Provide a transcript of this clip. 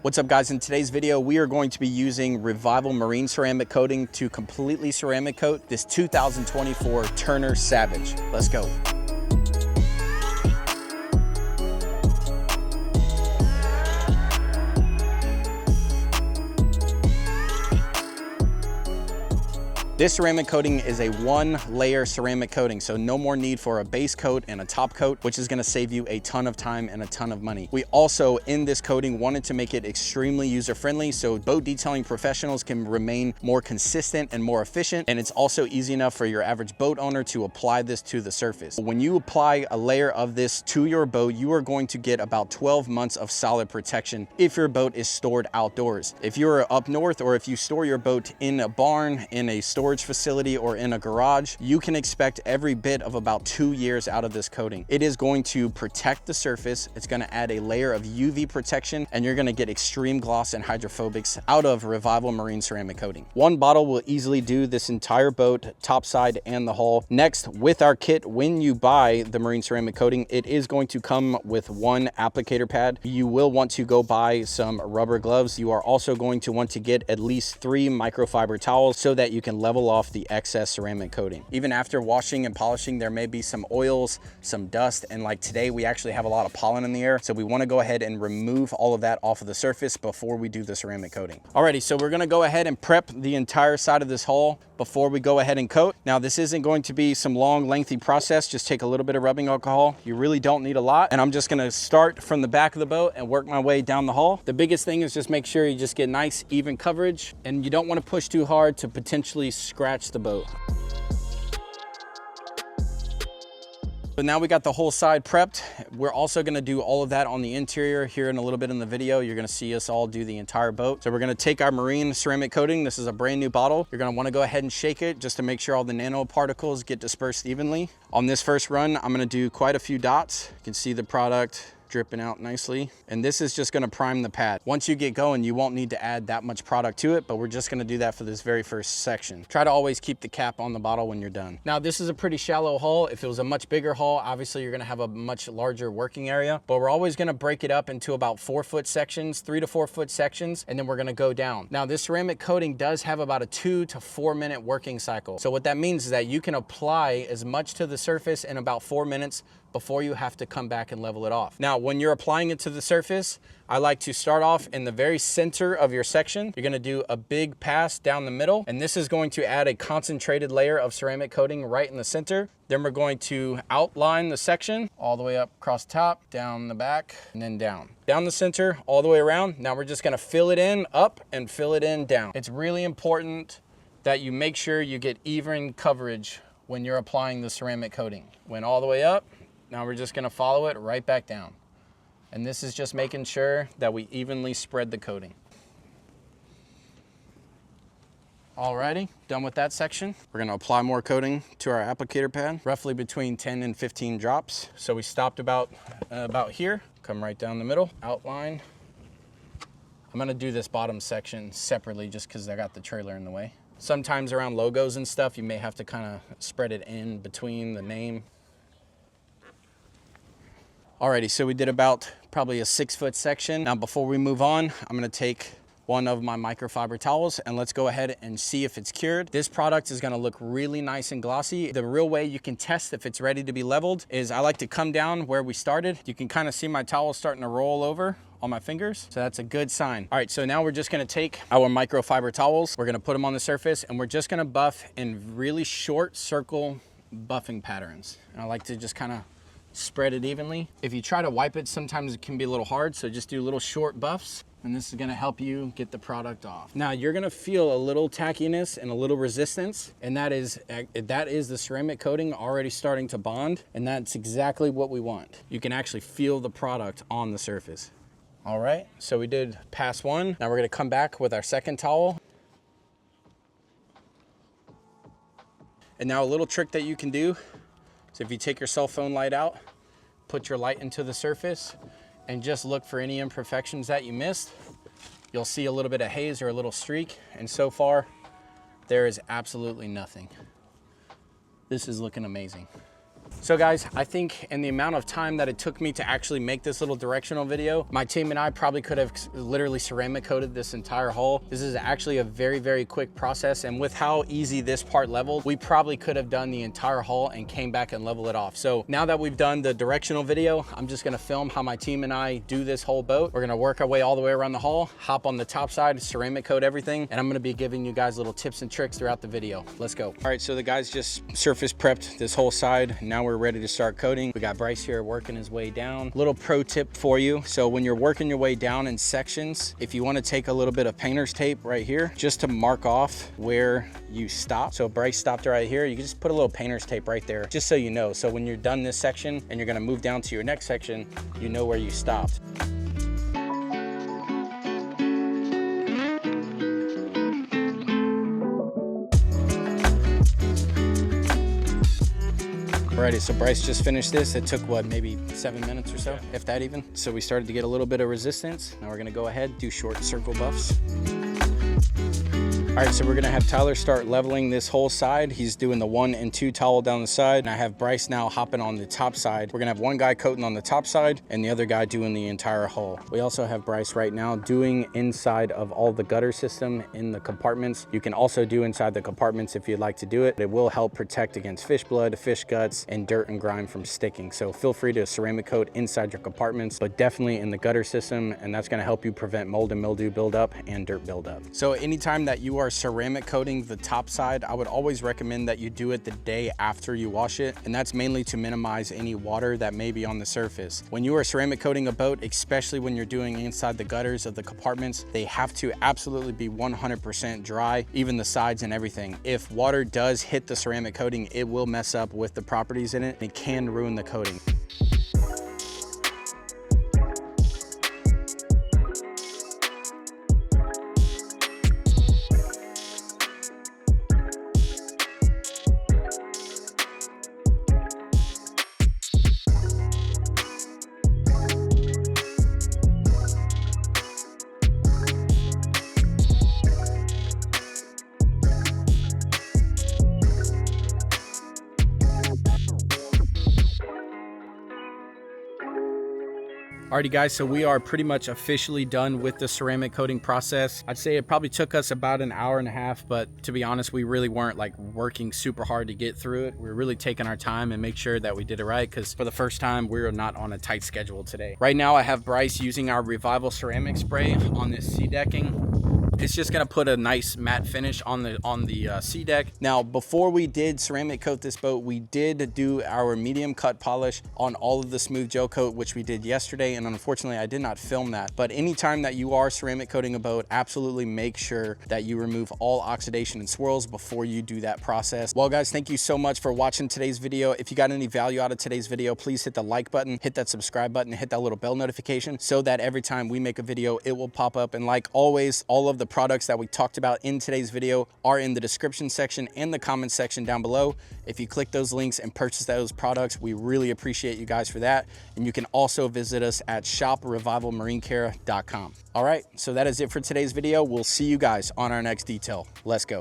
What's up guys, in today's video we are going to be using Revival Marine Ceramic Coating to completely ceramic coat this 2024 Turner Savage. Let's go. This ceramic coating is a one-layer ceramic coating, so no more need for a base coat and a top coat, which is gonna save you a ton of time and a ton of money. We also, in this coating, wanted to make it extremely user-friendly so boat detailing professionals can remain more consistent and more efficient, and it's also easy enough for your average boat owner to apply this to the surface. When you apply a layer of this to your boat, you are going to get about 12 months of solid protection if your boat is stored outdoors. If you're up north or if you store your boat in a barn, in a storage facility, or in a garage, you can expect every bit of about 2 years out of this coating. It is going to protect the surface, it's going to add a layer of UV protection, and you're going to get extreme gloss and hydrophobics out of Revival Marine Ceramic Coating. One bottle will easily do this entire boat, topside and the hull. Next, with our kit, when you buy the Marine Ceramic Coating, it is going to come with one applicator pad. You will want to go buy some rubber gloves. You are also going to want to get at least 3 microfiber towels so that you can level off the excess ceramic coating. Even after washing and polishing, there may be some oils, some dust, and like today we actually have a lot of pollen in the air, so we want to go ahead and remove all of that off of the surface before we do the ceramic coating. Alrighty, so we're going to go ahead and prep the entire side of this hull before we go ahead and coat. Now this isn't going to be some long lengthy process, just take a little bit of rubbing alcohol. You really don't need a lot, and I'm just going to start from the back of the boat and work my way down the hull. The biggest thing is just make sure you just get nice even coverage, and you don't want to push too hard to potentially scratch the boat. So now we got the whole side prepped. We're also gonna do all of that on the interior here in a little bit in the video. You're gonna see us all do the entire boat. So we're gonna take our marine ceramic coating. This is a brand new bottle. You're gonna wanna go ahead and shake it just to make sure all the nanoparticles get dispersed evenly. On this first run, I'm gonna do quite a few dots. You can see the product dripping out nicely. And this is just gonna prime the pad. Once you get going, you won't need to add that much product to it, but we're just gonna do that for this very first section. Try to always keep the cap on the bottle when you're done. Now, this is a pretty shallow hull. If it was a much bigger hull, obviously you're gonna have a much larger working area, but we're always gonna break it up into about 4-foot sections, 3 to 4 foot sections, and then we're gonna go down. Now, this ceramic coating does have about a 2 to 4 minute working cycle. So what that means is that you can apply as much to the surface in about 4 minutes before you have to come back and level it off. Now, when you're applying it to the surface, I like to start off in the very center of your section. You're gonna do a big pass down the middle, and this is going to add a concentrated layer of ceramic coating right in the center. Then we're going to outline the section all the way up across the top, down the back, and then down. Down the center, all the way around. Now we're just gonna fill it in up and fill it in down. It's really important that you make sure you get even coverage when you're applying the ceramic coating. Went all the way up. Now we're just gonna follow it right back down. And this is just making sure that we evenly spread the coating. Alrighty, done with that section. We're gonna apply more coating to our applicator pad, roughly between 10 and 15 drops. So we stopped about here, come right down the middle, outline. I'm gonna do this bottom section separately just because I got the trailer in the way. Sometimes around logos and stuff, you may have to kind of spread it in between the name. Alrighty, so we did about probably a 6-foot section. Now before we move on, I'm gonna take one of my microfiber towels and let's go ahead and see if it's cured. This product is gonna look really nice and glossy. The real way you can test if it's ready to be leveled is I like to come down where we started. You can kind of see my towel starting to roll over on my fingers, so that's a good sign. All right, so now we're just gonna take our microfiber towels, we're gonna put them on the surface, and we're just gonna buff in really short circle buffing patterns. And I like to just kind of spread it evenly. If you try to wipe it, sometimes it can be a little hard, so just do little short buffs, and this is gonna help you get the product off. Now you're gonna feel a little tackiness and a little resistance, and that is the ceramic coating already starting to bond, and that's exactly what we want. You can actually feel the product on the surface. All right, so we did pass one. Now we're gonna come back with our second towel. And now a little trick that you can do, so if you take your cell phone light out, put your light into the surface and just look for any imperfections that you missed. You'll see a little bit of haze or a little streak, and so far, there is absolutely nothing. This is looking amazing. So guys, I think in the amount of time that it took me to actually make this little directional video, my team and I probably could have literally ceramic coated this entire hull. This is actually a very, very quick process. And with how easy this part leveled, we probably could have done the entire hull and came back and level it off. So now that we've done the directional video, I'm just gonna film how my team and I do this whole boat. We're gonna work our way all the way around the hull, hop on the top side, ceramic coat everything, and I'm gonna be giving you guys little tips and tricks throughout the video. Let's go. All right, so the guys just surface prepped this whole side. Now we're ready to start coating. We got Bryce here working his way down. Little pro tip for you. So when you're working your way down in sections, if you want to take a little bit of painter's tape right here, just to mark off where you stop. So Bryce stopped right here. You can just put a little painter's tape right there, just so you know. So when you're done this section and you're going to move down to your next section, you know where you stopped. Alrighty, so Bryce just finished this. It took what, maybe 7 minutes or so, if that even. So we started to get a little bit of resistance. Now we're gonna go ahead, do short circle buffs. All right, so we're gonna have Tyler start leveling this whole side. He's doing the 1 and 2 towel down the side. And I have Bryce now hopping on the top side. We're gonna have one guy coating on the top side and the other guy doing the entire hull. We also have Bryce right now doing inside of all the gutter system in the compartments. You can also do inside the compartments if you'd like to do it. It will help protect against fish blood, fish guts, and dirt and grime from sticking. So feel free to ceramic coat inside your compartments, but definitely in the gutter system, and that's gonna help you prevent mold and mildew buildup and dirt buildup. So anytime that you are ceramic coating the top side, I would always recommend that you do it the day after you wash it, and that's mainly to minimize any water that may be on the surface. When you are ceramic coating a boat, especially when you're doing inside the gutters of the compartments, they have to absolutely be 100% dry, even the sides and everything. If water does hit the ceramic coating, it will mess up with the properties in it. It can ruin the coating. Alrighty guys, so we are pretty much officially done with the ceramic coating process. I'd say it probably took us about an hour and a half, but to be honest, we really weren't like working super hard to get through it. We were really taking our time and make sure that we did it right, because for the first time, we were not on a tight schedule today. Right now, I have Bryce using our Revival ceramic spray on this sea decking. It's just gonna put a nice matte finish on the sea deck. Now, before we did ceramic coat this boat, we did do our medium cut polish on all of the smooth gel coat, which we did yesterday, and unfortunately I did not film that. But anytime that you are ceramic coating a boat, absolutely make sure that you remove all oxidation and swirls before you do that process. Well guys, thank you so much for watching today's video. If you got any value out of today's video, please hit the like button, hit that subscribe button, hit that little bell notification so that every time we make a video, it will pop up. And like always, all of the products that we talked about in today's video are in the description section and the comment section down below. If you click those links and purchase those products, we really appreciate you guys for that. And you can also visit us at shoprevivalmarinecare.com. All right, so that is it for today's video. We'll see you guys on our next detail. Let's go.